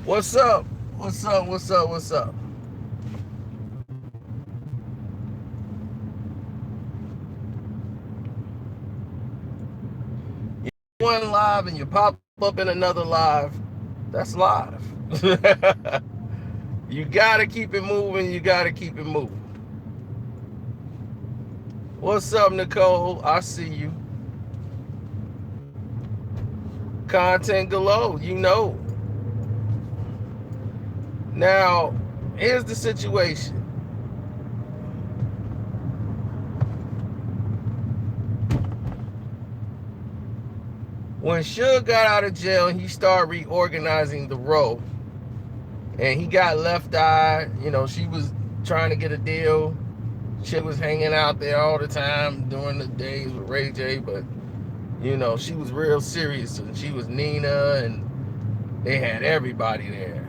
What's up? What's up? What's up? What's up? One live and you pop up in another live. That's live. You gotta keep it moving. You gotta keep it moving. What's up, Nicole? I see you. Content galore. You know. Now, here's the situation. When Suge got out of jail, he started reorganizing the row, and he got left eye. She was trying to get a deal. She was hanging out there all the time during the days with Ray J, but she was real serious, and she was Nina, and they had everybody there.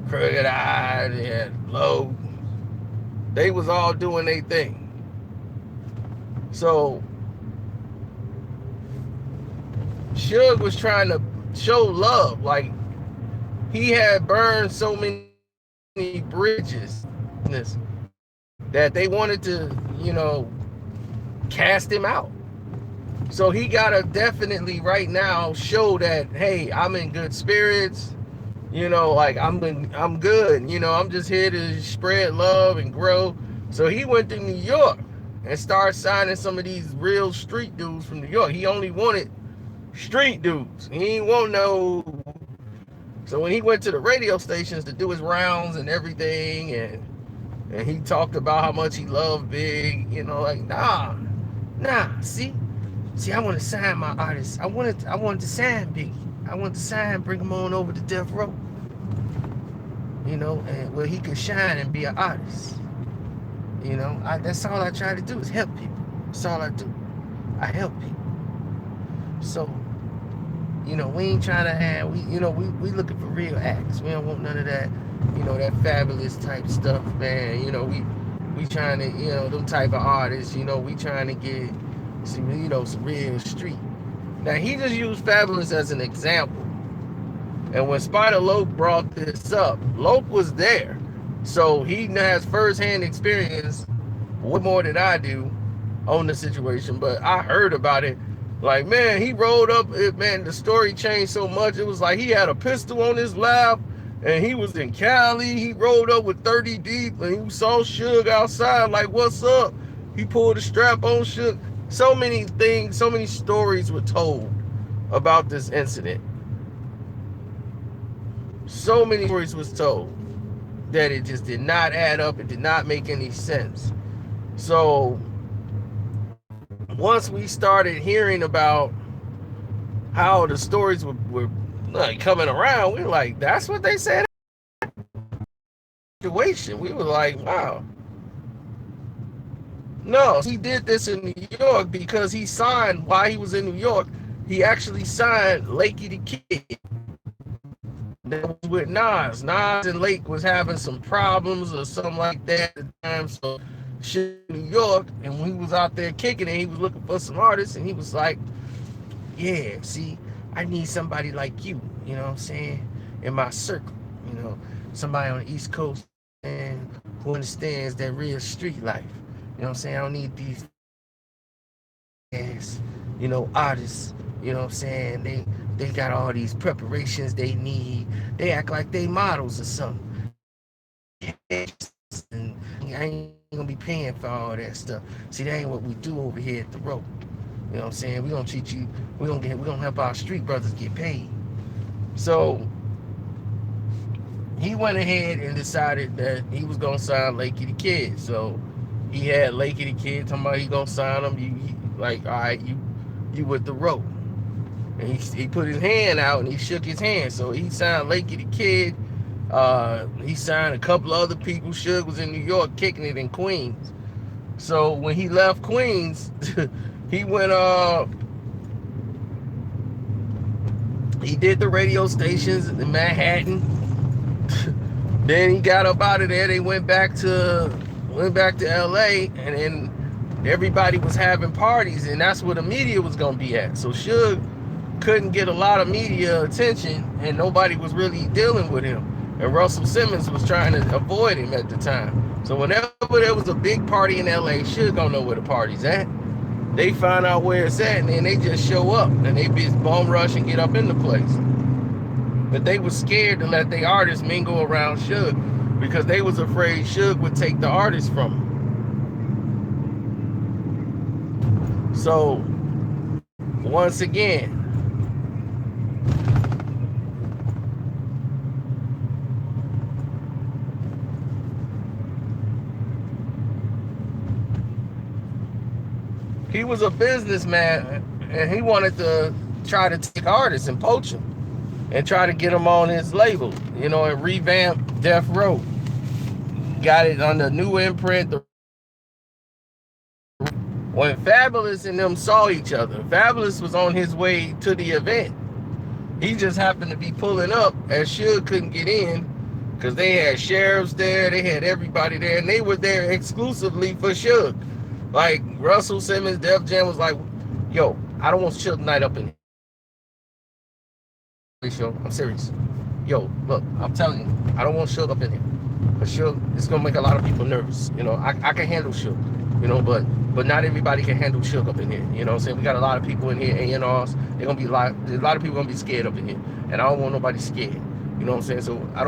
Crooked Eye, they had Low. They was all doing their thing. So Suge was trying to show love. Like, he had burned so many bridges that they wanted to, cast him out. So he gotta definitely right now show that, hey, I'm in good spirits. Like I'm good. I'm just here to spread love and grow. So he went to New York and started signing some of these real street dudes from New York. He only wanted street dudes. He didn't want no. So when he went to the radio stations to do his rounds and everything, and he talked about how much he loved Big, like nah. See, I want to sign my artists. I wanted to sign Biggie. I wanted to sign, bring him on over to Death Row. And where he could shine and be an artist. That's all I try to do is help people. That's all I do. I help people. So, we ain't trying to have, we looking for real acts. We don't want none of that, that fabulous type stuff, man. We trying to, them type of artists, we trying to get some real street. Now, he just used Fabolous as an example. And when Spider Lope brought this up, Lope was there. So he has firsthand experience, way more than I do, on the situation. But I heard about it. Like, man, he rolled up, man, the story changed so much. It was like he had a pistol on his lap, and he was in Cali. He rolled up with 30 deep, and he saw Suge outside, like, what's up? He pulled a strap on Suge. So many things, so many stories were told about this incident. So many stories was told that it just did not add up. It did not make any sense. So once we started hearing about how the stories were like coming around, we were like, that's what they said. Situation. We were like, wow. No, he did this in New York because he signed while he was in New York. He actually signed Lakey the Kid. That was with Nas. Nas and Lake was having some problems or something like that at the time. So shit in New York, and when he was out there kicking it, he was looking for some artists, and he was like, yeah, see, I need somebody like you, you know what I'm saying, in my circle, somebody on the East Coast and who understands that real street life. You know what I'm saying? I don't need these ass, artists, you know what I'm saying? They got all these preparations they need. They act like they models or something. And I ain't gonna be paying for all that stuff. See, that ain't what we do over here at the rope. You know what I'm saying? We gonna treat you, we gonna help our street brothers get paid. So he went ahead and decided that he was gonna sign Lakey the Kid. So he had Lakey the Kid talking about he gonna sign him. He like, all right, you with the rope. And he put his hand out and he shook his hand. So he signed Lakey the Kid. He signed a couple of other people. Suge was in New York kicking it in Queens. So when he left Queens, he went he did the radio stations in Manhattan. Then he got up out of there. They went back to LA, and then everybody was having parties, and that's where the media was gonna be at. So Suge couldn't get a lot of media attention, and nobody was really dealing with him. And Russell Simmons was trying to avoid him at the time. So whenever there was a big party in LA, Suge don't know where the party's at. They find out where it's at, and then they just show up, and they be bum rush and get up in the place. But they was scared to let their artists mingle around Suge because they was afraid Suge would take the artist from them. So once again, he was a businessman, and he wanted to try to take artists and poach them and try to get them on his label, you know, and revamp Death Row. Got it on the new imprint. When Fabolous and them saw each other, Fabolous was on his way to the event. He just happened to be pulling up, as Suge couldn't get in because they had sheriffs there, they had everybody there, and they were there exclusively for Suge. Like Russell Simmons, Def Jam was like, yo, I don't want Suge Knight up in here. Show. I'm serious. Yo, look, I'm telling you, I don't want Suge up in here. But Suge, it's gonna make a lot of people nervous. You know, I can handle Suge, you know, but not everybody can handle Suge up in here. You know what I'm saying? We got a lot of people in here, A&Rs. They're gonna be a lot of people gonna be scared up in here. And I don't want nobody scared. You know what I'm saying? So I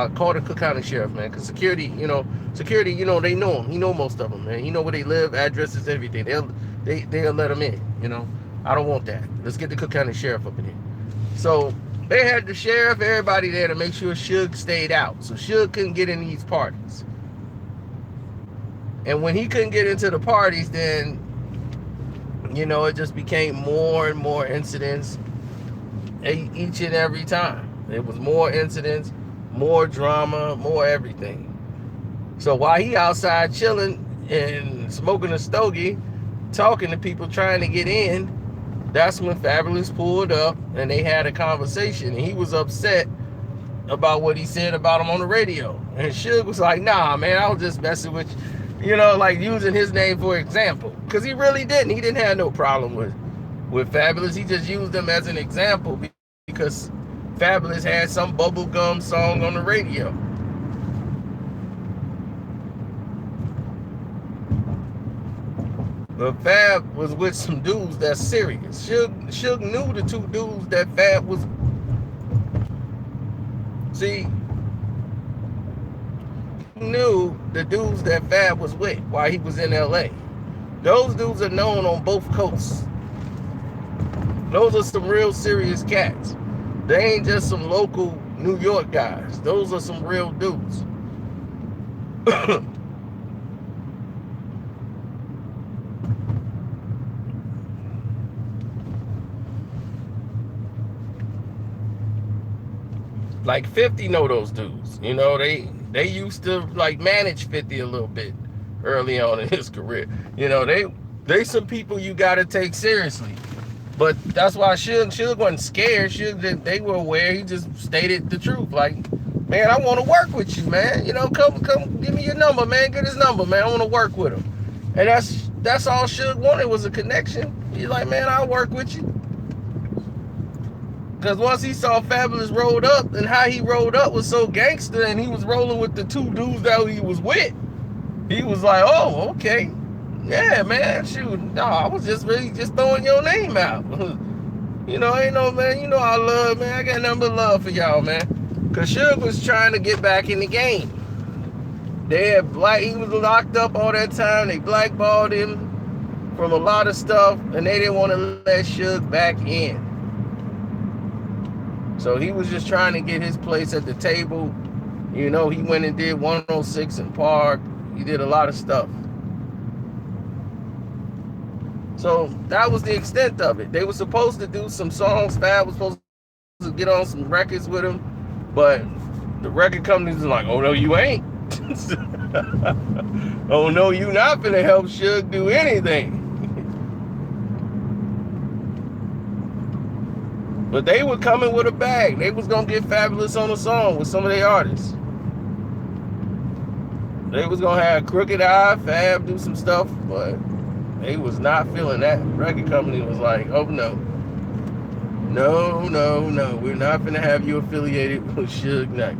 call the Cook County Sheriff, man, because security, you know, they know him. He know most of them, man. He know where they live, addresses, everything. They'll let him in, you know. I don't want that. Let's get the Cook County Sheriff up in here. So they had the sheriff, everybody there to make sure Suge stayed out. So Suge couldn't get in these parties. And when he couldn't get into the parties, then, you know, it just became more and more incidents each and every time. It was more incidents, more drama, more everything. So while he outside chilling and smoking a stogie, talking to people trying to get in, that's when Fabolous pulled up and they had a conversation, and he was upset about what he said about him on the radio. And Suge was like, nah, man, I was just messing with you. You know, like using his name for example. Because he really didn't. He didn't have no problem with Fabolous. He just used him as an example because Fabolous had some bubblegum song on the radio. But Fab was with some dudes that's serious. Suge knew the two dudes that Fab was. See, he knew the dudes that Fab was with while he was in LA. Those dudes are known on both coasts. Those are some real serious cats. They ain't just some local New York guys. Those are some real dudes. Like 50 know those dudes. You know, they used to like manage 50 a little bit early on in his career. You know, they some people you gotta take seriously. But that's why Suge wasn't scared. They were aware. He just stated the truth. Like, man, I want to work with you, man. You know, come give me your number, man. Get his number, man. I want to work with him. And that's all Suge wanted was a connection. He's like, man, I'll work with you. Because once he saw Fabolous rolled up, and how he rolled up was so gangster, and he was rolling with the two dudes that he was with, he was like, oh, okay. Yeah, man, shoot. No, I was just really just throwing your name out. You know, ain't no, man, you know I love, man. I got nothing but love for y'all, man. Because Suge was trying to get back in the game. He was locked up all that time. They blackballed him from a lot of stuff, and they didn't want to let Suge back in. So he was just trying to get his place at the table. You know, he went and did 106 in Park. He did a lot of stuff. So that was the extent of it. They were supposed to do some songs. Fab was supposed to get on some records with him. But the record companies are like, oh, no, you ain't. Oh, no, you not finna help Suge do anything. But they were coming with a bag. They was gonna get Fabolous on a song with some of their artists. They was gonna have Crooked Eye, Fab do some stuff, but they was not feeling that. Record company was like, oh no. No. We're not gonna have you affiliated with Suge Knight.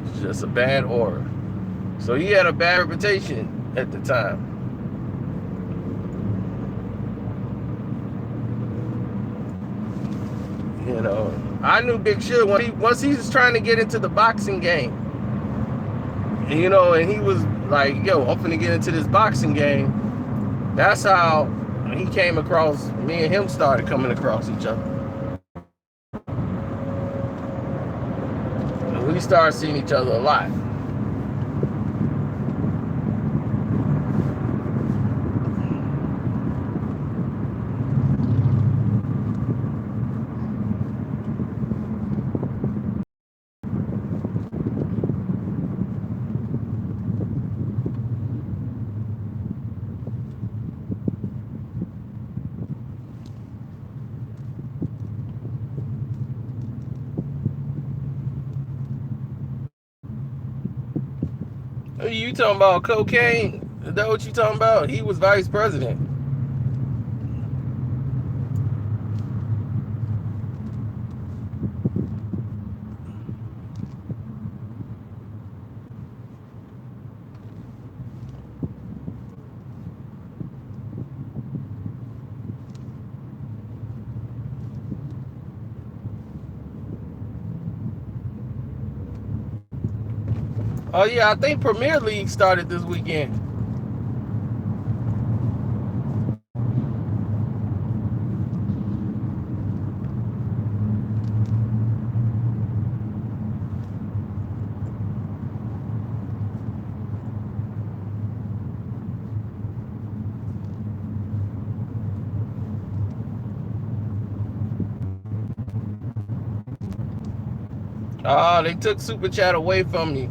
It's just a bad aura. So he had a bad reputation at the time. You know, I knew Big Suge once he was trying to get into the boxing game. You know, and he was like, yo, I'm finna get into this boxing game. That's how he came across, me and him started coming across each other. And we started seeing each other a lot. You talking about cocaine? Is that what you talking about? He was vice president. Oh yeah, I think Premier League started this weekend. Oh, they took Super Chat away from me.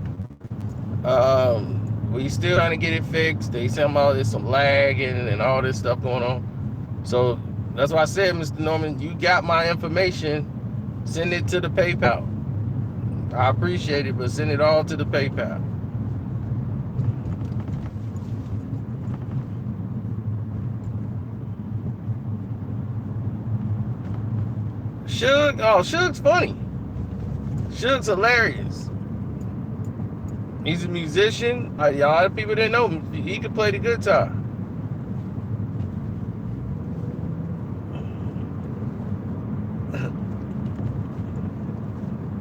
We still trying to get it fixed. They somehow there's some lag and all this stuff going on. So that's why I said, Mr. Norman, you got my information. Send it to the PayPal. I appreciate it, but send it all to the PayPal. Suge's funny. Suge's hilarious. He's a musician. A lot of people didn't know him. He could play the guitar.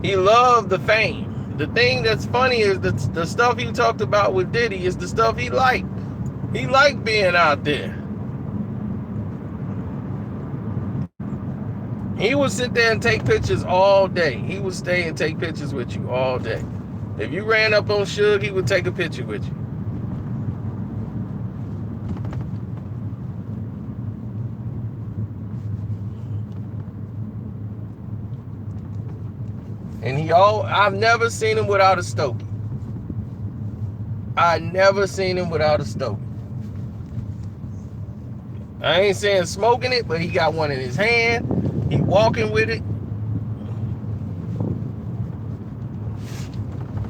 He loved the fame. The thing that's funny is the stuff he talked about with Diddy is the stuff he liked. He liked being out there. He would sit there and take pictures all day. He would stay and take pictures with you all day. If you ran up on Suge, he would take a picture with you. And I've never seen him without a stogie. I never seen him without a stogie. I ain't saying smoking it, but he got one in his hand. He walking with it.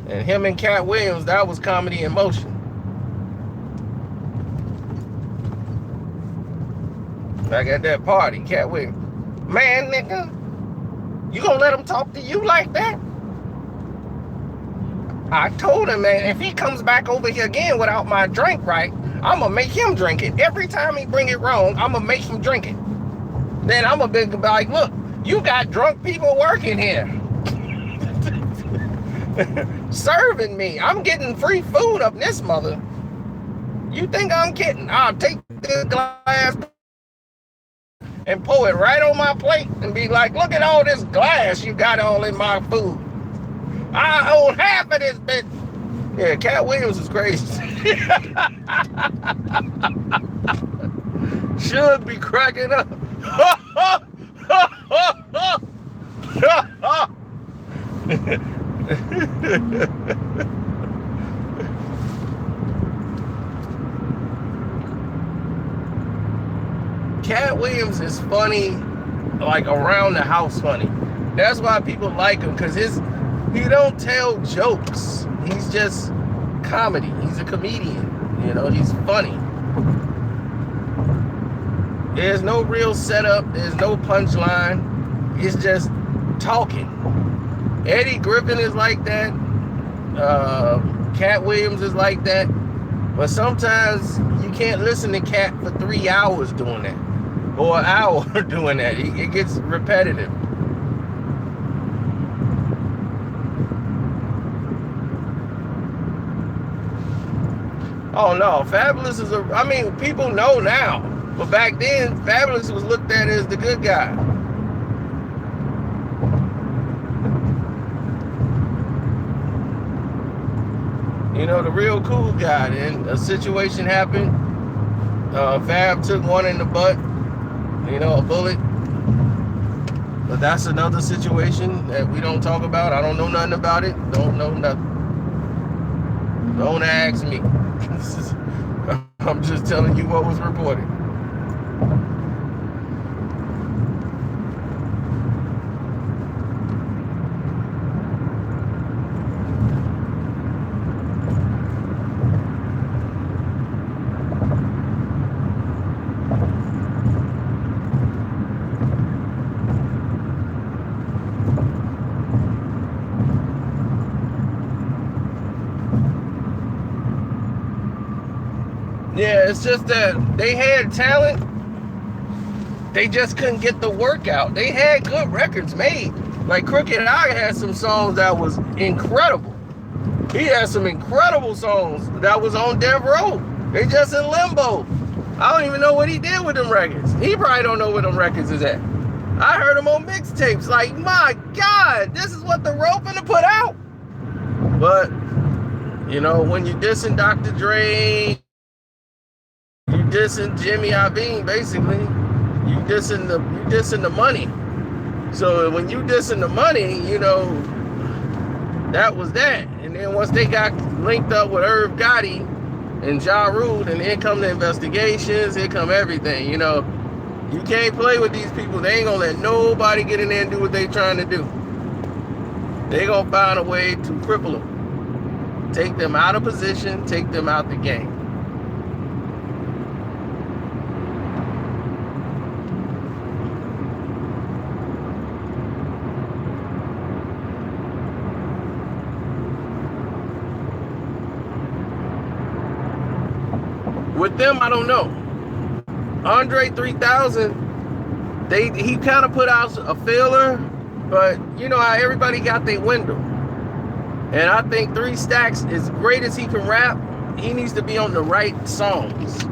And him and Cat Williams, that was comedy in motion. Like at that party, Cat Williams. Man, nigga, you gonna let him talk to you like that? I told him, man, if he comes back over here again without my drink right, I'm gonna make him drink it. Every time he bring it wrong, I'm gonna make him drink it. Then I'm gonna be like, look, you got drunk people working here. Serving me. I'm getting free food up this mother. You think I'm kidding? I'll take the glass and pour it right on my plate and be like, look at all this glass you got all in my food. I own half of this bitch. Yeah, Cat Williams is crazy. Should be cracking up. Cat Williams is funny, like around the house funny. That's why people like him, because he don't tell jokes. He's just comedy. He's a comedian. You know, he's funny. There's no real setup. There's no punchline. It's just talking. Eddie Griffin is like that. Cat Williams is like that. But sometimes you can't listen to Cat for 3 hours doing that, or an hour doing that. It gets repetitive. Oh no, Fabolous is I mean, people know now, but back then, Fabolous was looked at as the good guy. You know, the real cool guy. And a situation happened. Fab took one in the butt, you know, a bullet. But that's another situation that we don't talk about. I don't know nothing about it. Don't know nothing. Don't ask me. I'm just telling you what was reported. Yeah, it's just that they had talent. They just couldn't get the work out. They had good records made. Like Crooked I had some songs that was incredible. He had some incredible songs that was on Death Row. They just in limbo. I don't even know what he did with them records. He probably don't know where them records is at. I heard him on mixtapes. Like, my God, this is what the Row finna put out. But, you know, when you dissing Dr. Dre, you dissing Jimmy Iovine, basically. You dissing the money. So when you dissing the money, you know, that was that. And then once they got linked up with Irv Gotti and Ja Rule, and here come the investigations, here come everything, you know. You can't play with these people. They ain't gonna let nobody get in there and do what they trying to do. They gonna find a way to cripple them. Take them out of position, take them out the game. With them, I don't know. Andre 3000, he kind of put out a filler, but you know how everybody got their window. And I think 3 Stacks, as great as he can rap, he needs to be on the right songs.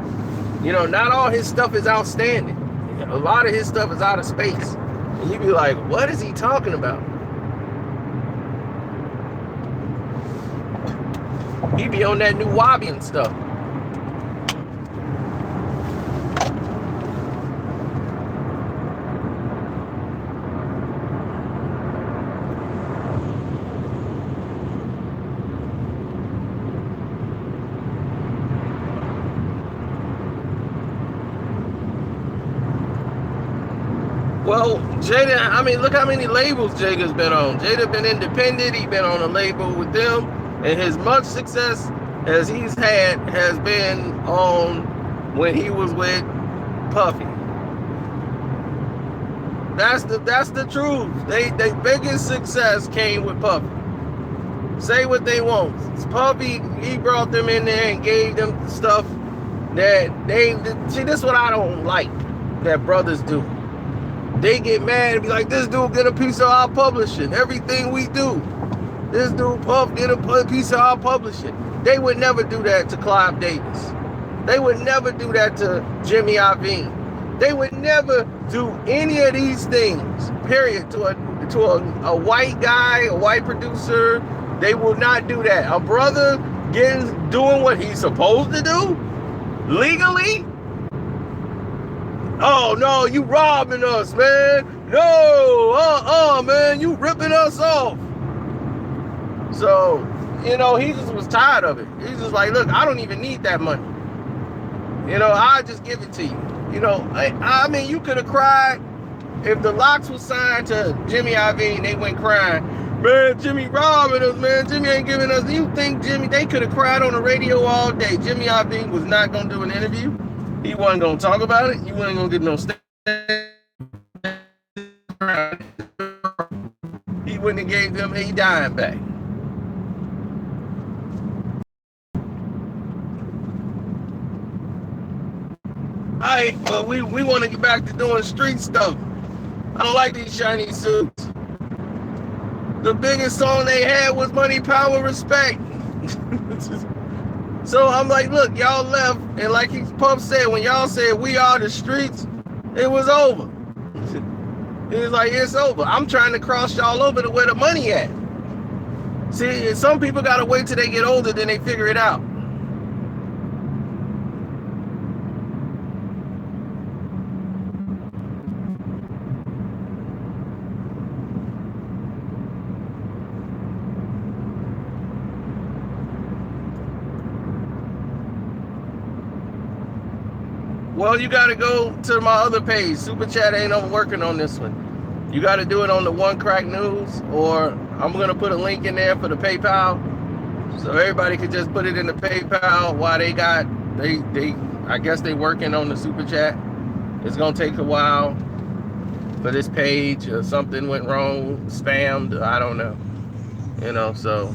You know, not all his stuff is outstanding. A lot of his stuff is out of space. And you be like, what is he talking about? He be on that new Wabi and stuff. Well, Jada, I mean, look how many labels Jada's been on. Jada been independent. He been on a label with them. And his much success as he's had has been on when he was with Puffy. That's the truth. They biggest success came with Puffy. Say what they want. Puffy, he brought them in there and gave them stuff that they see. This is what I don't like that brothers do. They get mad and be like, this dude get a piece of our publishing. Everything we do. This dude Puff get a piece of our publishing. They would never do that to Clive Davis. They would never do that to Jimmy Iovine. They would never do any of these things, period, to a white guy, a white producer. They will not do that. A brother doing what he's supposed to do legally. Oh, no, you robbing us, man. No, man, you ripping us off. So, you know, he just was tired of it. He's just like, look, I don't even need that money. You know, I'll just give it to you. You know, I mean, you could have cried. If the Locks was signed to Jimmy Iovine, they went crying. Man, Jimmy robbing us, man. Jimmy ain't giving us. You think Jimmy, they could have cried on the radio all day. Jimmy Iovine was not going to do an interview. He wasn't going to talk about it. You wasn't going to get no statement. around. He wouldn't have gave them a dime back. Alright, but we want to get back to doing street stuff. I don't like these shiny suits. The biggest song they had was Money, Power, Respect. So I'm like, look, y'all left, and like Puff said, when y'all said we are the streets, it was over. He was like, it's over. I'm trying to cross y'all over to where the money at. See, some people gotta wait till they get older, then they figure it out. Well, you gotta go to my other page. Super Chat ain't working on this one. You gotta do it on the One Crack News, or I'm gonna put a link in there for the PayPal, so everybody could just put it in the PayPal while they I guess they working on the Super Chat. It's gonna take a while for this page, or something went wrong, spammed, I don't know. You know, so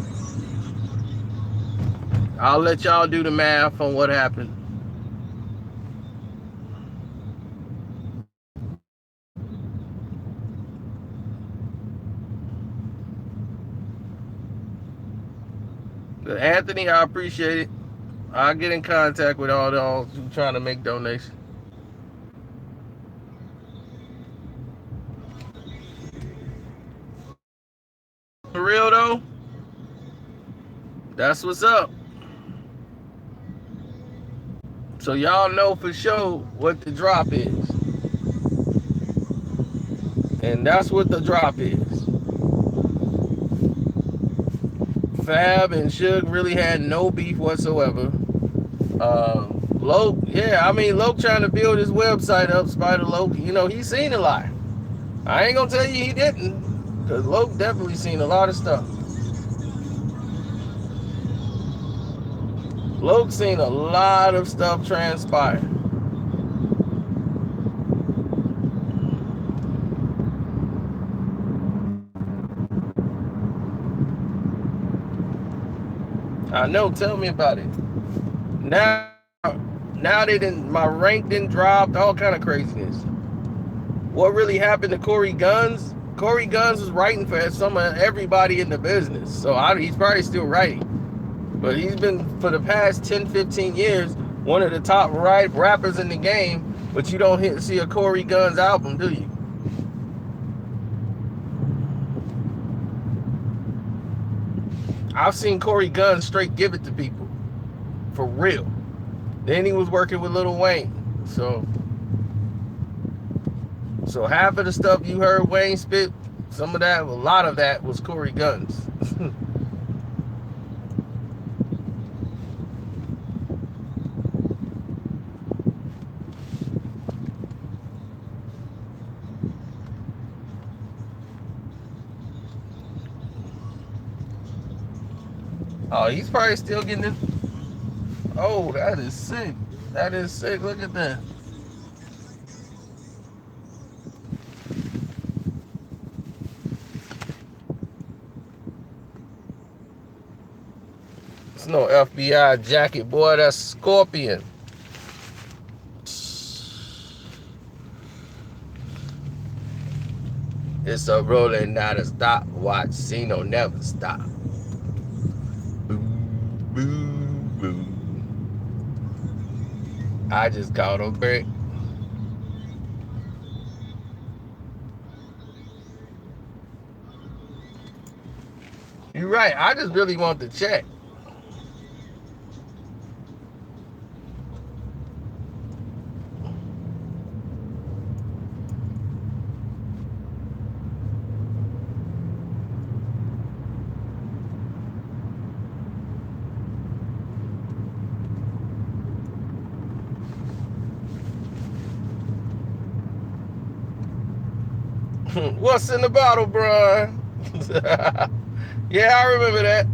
I'll let y'all do the math on what happened. But Anthony, I appreciate it. I'll get in contact with all those who trying to make donations. For real though, that's what's up. So y'all know for sure what the drop is. And that's what the drop is. Fab and Suge really had no beef whatsoever. Loke, yeah, I mean, Loke trying to build his website up, Spider Loke, you know, he's seen a lot. I ain't gonna tell you he didn't, because Loke definitely seen a lot of stuff. Loke seen a lot of stuff transpire. I know, tell me about it. Now they didn't, my rank didn't drop, all kind of craziness. What really happened to Corey Guns? Corey Guns was writing for some of everybody in the business, so he's probably still writing. But he's been, for the past 10, 15 years, one of the top rappers in the game, but you don't see a Corey Guns album, do you? I've seen Corey Guns straight give it to people, for real. Then he was working with Lil Wayne, so half of the stuff you heard Wayne spit, some of that, a lot of that was Corey Guns. Oh, he's probably still getting it. Oh, that is sick. That is sick. Look at that. It's no FBI jacket, boy. That's Scorpion. It's a rolling, not a stopwatch. Cino never stop. Boom, boom, boom. I just caught a brick. You're right. I just really want the check. What's in the bottle, bro? Yeah, I remember that.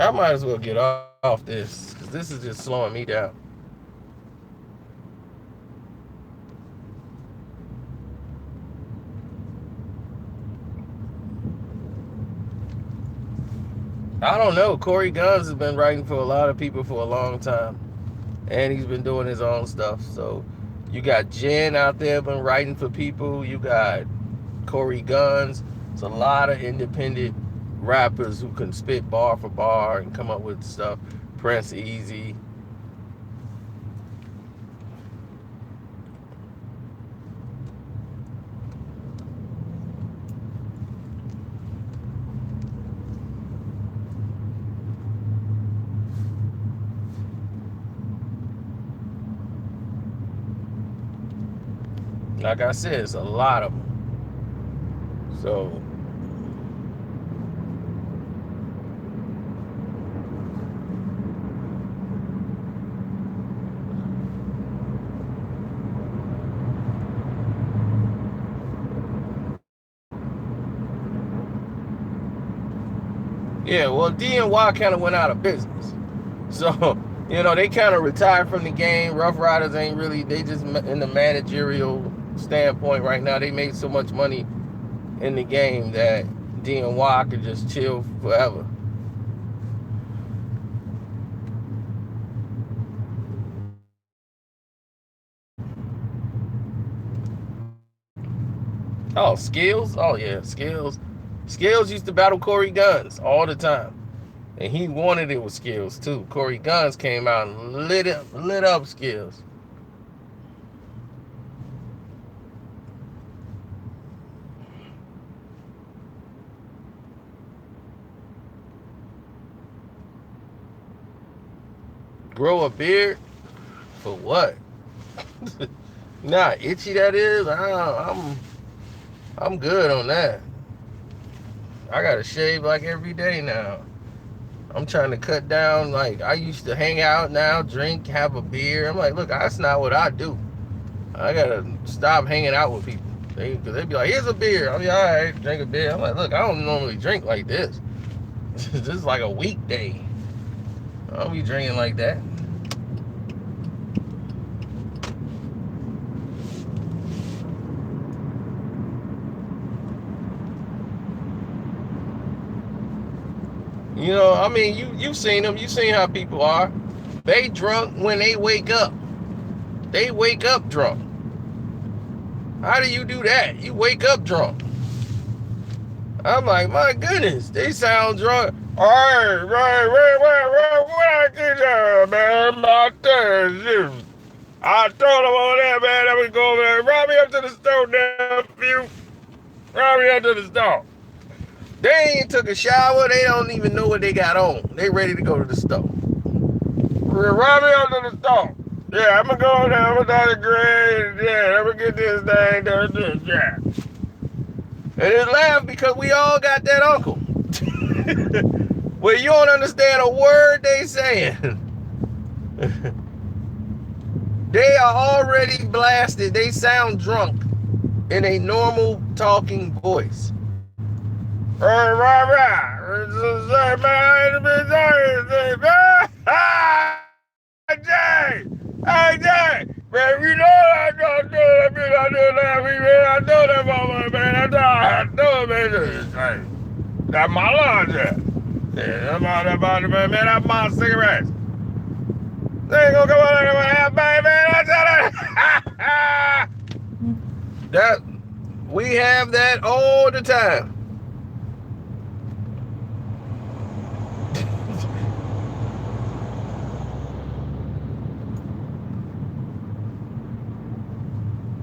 I might as well get off this because this is just slowing me down. I don't know. Corey Guns has been writing for a lot of people for a long time, and he's been doing his own stuff. So you got Jen out there been writing for people. You got Corey Guns. It's a lot of independent rappers who can spit bar for bar and come up with stuff. Prince Easy. Like I said, it's a lot of them. So yeah, well, DNY kind of went out of business. So, they kind of retired from the game. Rough Riders ain't really, they just in the managerial standpoint right now. They made so much money in the game that DNY could just chill forever. Oh, Skills? Oh, yeah, Skills. Skills used to battle Corey Guns all the time. And he wanted it with Skills, too. Corey Guns came out and lit up Skills. Grow a beard? For what? Nah, itchy that is? I'm good on that. I gotta shave like every day now. I'm trying to cut down. Like, I used to hang out now, drink, have a beer. I'm like, look, that's not what I do. I gotta stop hanging out with people. Because they be like, here's a beer. I'll be all right, drink a beer. I'm like, look, I don't normally drink like this. This is like a weekday. I don't be drinking like that. I mean, you've seen them. You've seen how people are. They drunk when they wake up. They wake up drunk. How do you do that? You wake up drunk. I'm like, my goodness, they sound drunk. All right, what I get man? I told him over there, man, I would go over there. Ride me up to the store, nephew. Ride me up to the store. They ain't took a shower. They don't even know what they got on. They ready to go to the store. Ride me up to the store. Yeah, I'm going to go down with the grade. Yeah, I'm going to get this thing done. Yeah. And it's laugh because we all got that uncle. Well, you don't understand a word they saying. They are already blasted. They sound drunk in a normal talking voice. Hey, Jay, man, you know I don't do that, man. I know that motherfucker, man. I know it, man. That's my lunch, yeah. Man, that's my cigarettes. They ain't gonna come on and have baby, man. I tell you. That, we have that all the time.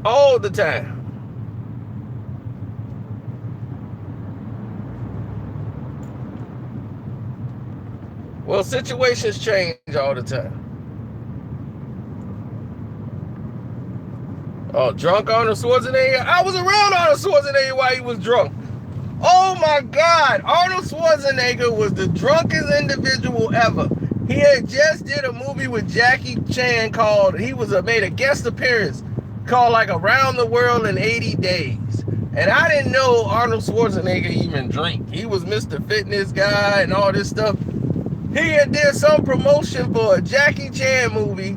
All the time. Well, situations change all the time. Oh, drunk Arnold Schwarzenegger? I was around Arnold Schwarzenegger while he was drunk. Oh my God, Arnold Schwarzenegger was the drunkest individual ever. He had just did a movie with Jackie Chan called, made a guest appearance called like Around the World in 80 Days. And I didn't know Arnold Schwarzenegger even drink. He was Mr. Fitness guy and all this stuff. He had did some promotion for a Jackie Chan movie,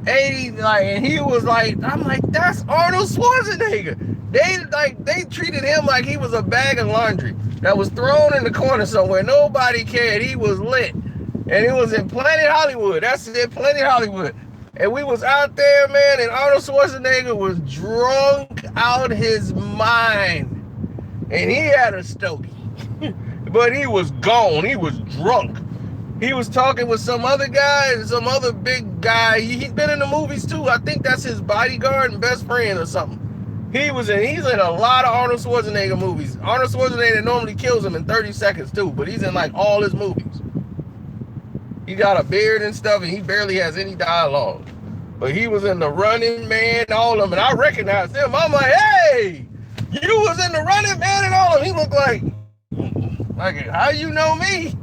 and he was like, I'm like, that's Arnold Schwarzenegger. They treated him like he was a bag of laundry that was thrown in the corner somewhere. Nobody cared. He was lit, and it was in Planet Hollywood. That's it, Planet Hollywood. And we was out there, man, and Arnold Schwarzenegger was drunk out his mind, and he had a stogie, but he was gone. He was drunk. He was talking with some other guy, some other big guy. He's been in the movies too. I think that's his bodyguard and best friend or something. He's in a lot of Arnold Schwarzenegger movies. Arnold Schwarzenegger normally kills him in 30 seconds too, but he's in like all his movies. He got a beard and stuff, and he barely has any dialogue. But he was in The Running Man, all of them, and I recognized him. I'm like, hey, you was in The Running Man and all of them. He looked like, how you know me?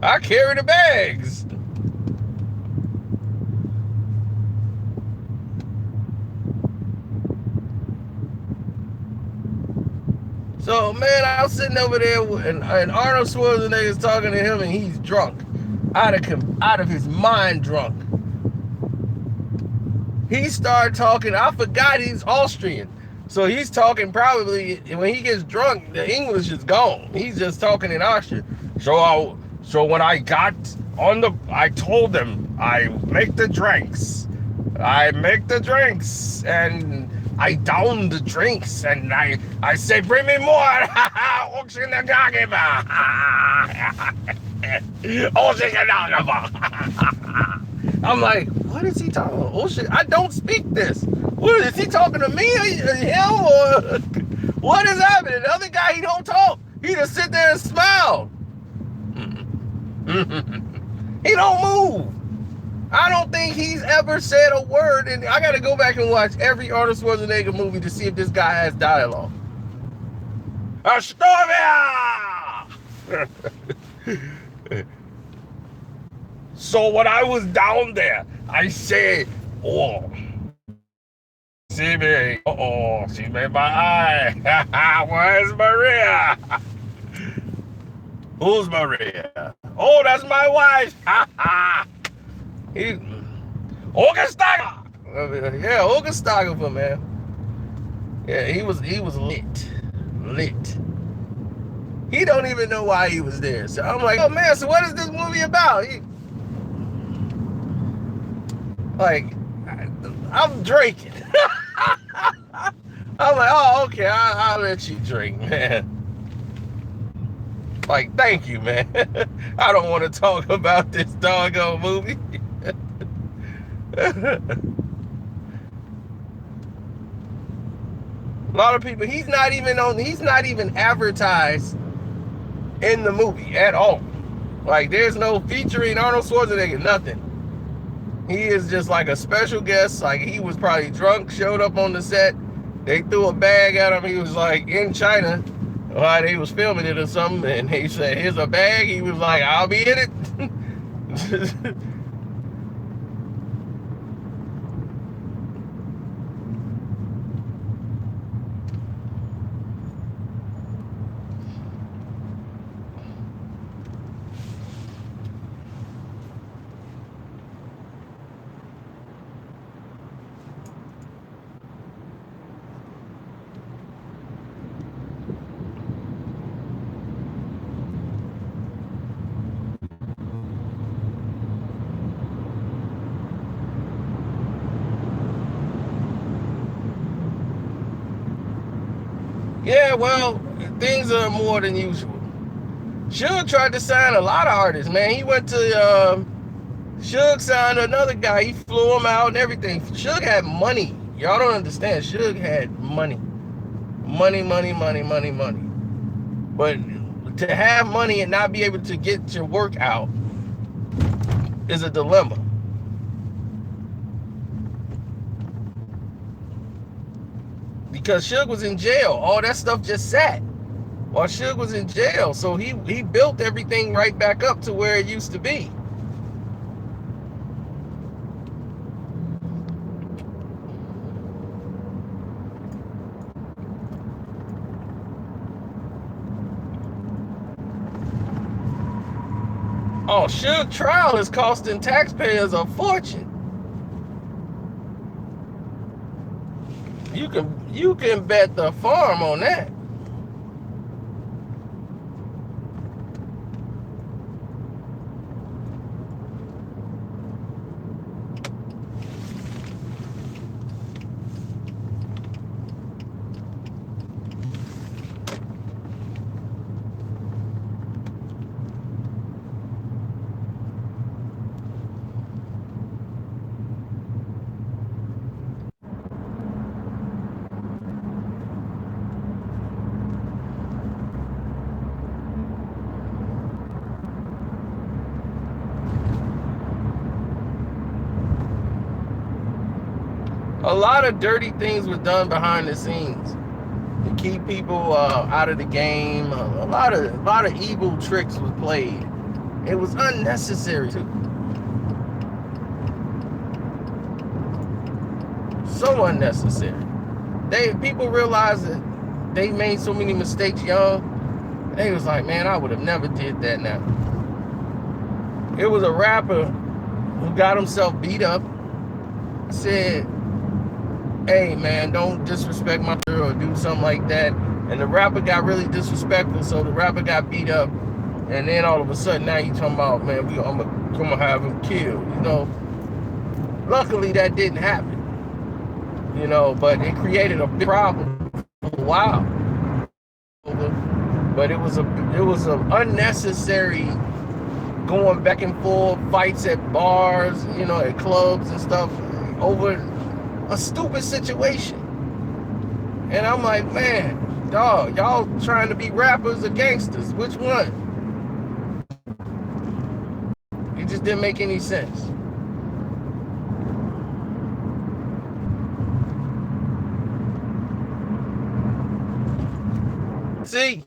I carry the bags. So, man, I was sitting over there, and Arnold Schwarzenegger's talking to him, and he's drunk, out of his mind drunk. He started talking. I forgot he's Austrian, so he's talking probably when he gets drunk. The English is gone. He's just talking in Austrian. So when I got on I told them I make the drinks, and I down the drinks, and I say, bring me more. I'm like, what is he talking about? Oh shit, I don't speak this. What is he talking to me or him, or what is happening? The other guy, he don't talk. He just sit there and smile. He don't move. I don't think he's ever said a word, and I gotta go back and watch every Arnold Schwarzenegger movie to see if this guy has dialogue. Astoria! So when I was down there, I said, oh, see me, oh, she made my eye. Where's Maria? Who's Maria? Oh, that's my wife. Augustaga. Yeah, Augustaga, man. Yeah, he was lit. He don't even know why he was there. So I'm like, oh man, so what is this movie about? I'm drinking. I'm like, oh, okay, I'll let you drink, man. Like, thank you, man. I don't want to talk about this doggone movie. A lot of people, he's not even advertised in the movie at all. Like, there's no featuring Arnold Schwarzenegger, nothing. He is just like a special guest. Like, he was probably drunk, showed up on the set. They threw a bag at him. He was like in China while they was filming it or something, and he said, here's a bag. He was like, I'll be in it. Yeah, well, things are more than usual. Suge tried to sign a lot of artists, man. He went to, Suge signed another guy. He flew him out and everything. Suge had money. Y'all don't understand. Suge had money. Money. But to have money and not be able to get your work out is a dilemma. Because Suge was in jail. All that stuff just sat while Suge was in jail. So he built everything right back up to where it used to be. Oh, Suge trial is costing taxpayers a fortune. You can bet the farm on that. A lot of dirty things were done behind the scenes to keep people out of the game. A lot of evil tricks was played. It was unnecessary too. So unnecessary. People realized that they made so many mistakes young. They was like, man, I would have never did that now. It was a rapper who got himself beat up. I said, hey man, don't disrespect my girl or do something like that. And the rapper got really disrespectful, so the rapper got beat up. And then all of a sudden now you talking about, man, I'm gonna have him killed, you know. Luckily that didn't happen. You know, but it created a big problem for a while. But it was a unnecessary going back and forth, fights at bars, you know, at clubs and stuff over a stupid situation. And I'm like, man, dog, y'all trying to be rappers or gangsters? Which one? It just didn't make any sense. See,